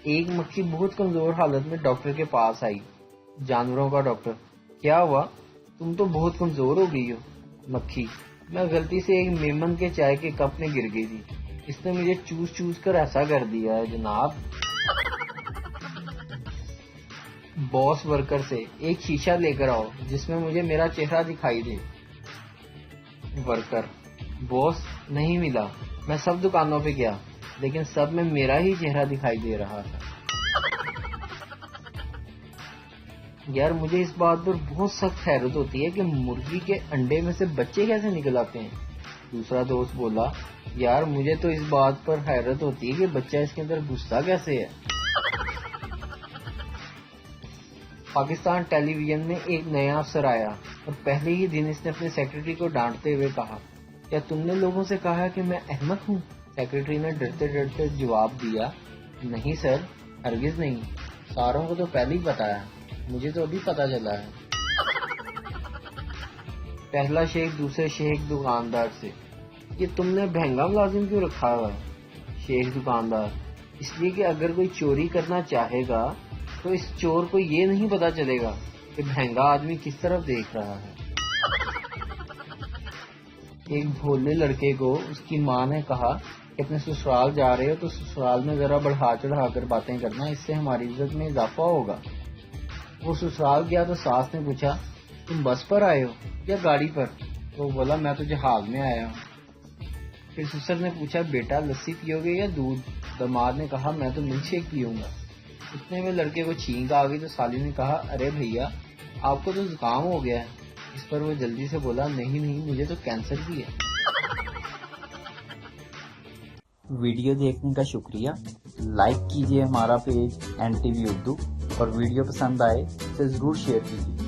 ایک مکھی بہت کمزور حالت میں ڈاکٹر کے پاس آئی۔ جانوروں کا ڈاکٹر: کیا ہوا؟ تم تو بہت کمزور ہو گئی ہو۔ مکھی: میں غلطی سے ایک میمن کے چائے کے کپ میں گر گئی تھی، اس نے مجھے چوس چوس کر ایسا کر دیا ہے جناب۔ باس ورکر سے: ایک شیشہ لے کر آؤ جس میں مجھے میرا چہرہ دکھائی دے۔ ورکر: باس نہیں ملا، میں سب دکانوں پہ گیا لیکن سب میں میرا ہی چہرہ دکھائی دے رہا تھا۔ یار مجھے اس بات پر بہت سخت حیرت ہوتی ہے کہ مرغی کے انڈے میں سے بچے کیسے نکل آتے ہیں۔ دوسرا دوست بولا: یار مجھے تو اس بات پر حیرت ہوتی ہے کہ بچہ اس کے اندر گھستا کیسے ہے۔ پاکستان ٹیلی ویژن میں ایک نیا افسر آیا اور پہلے ہی دن اس نے اپنے سیکرٹری کو ڈانٹتے ہوئے کہا: کیا تم نے لوگوں سے کہا کہ میں احمق ہوں؟ سیکرٹری نے ڈرتے ڈرتے جواب دیا: نہیں سر، ہرگز نہیں، ساروں کو تو پہلے ہی پتا ہے، مجھے تو ابھی پتا چلا ہے۔ پہلا شیخ دوسرے شیخ دکاندار سے: یہ تم نے بہنگا ملازم کیوں رکھا ہوا ہے؟ شیخ دکاندار: اس لیے کہ اگر کوئی چوری کرنا چاہے گا تو اس چور کو یہ نہیں پتا چلے گا کہ بہنگا آدمی کس طرف دیکھ رہا ہے۔ ایک بھولے لڑکے کو اس کی ماں نے کہا کہ اپنے سسرال جا رہے ہو تو سسرال میں ذرا بڑھا چڑھا کر باتیں کرنا، اس سے ہماری عزت میں اضافہ ہوگا۔ وہ سسرال گیا تو ساس نے پوچھا: تم بس پر آئے ہو یا گاڑی پر؟ تو وہ بولا: میں تو جہاز میں آیا ہوں۔ پھر سسر نے پوچھا: بیٹا لسی پیو گے یا دودھ؟ داماد نے کہا: میں تو ملک شیک پیوں گا۔ اتنے میں لڑکے کو چھینک آ گئی تو سالی نے کہا: ارے بھیا آپ کو تو زکام ہو گیا ہے۔ اس پر وہ جلدی سے بولا: نہیں مجھے تو کینسر بھی ہے۔ ویڈیو دیکھنے کا شکریہ۔ لائک کیجیے ہمارا پیج NTV اردو، اور ویڈیو پسند آئے تو ضرور شیئر کیجیے۔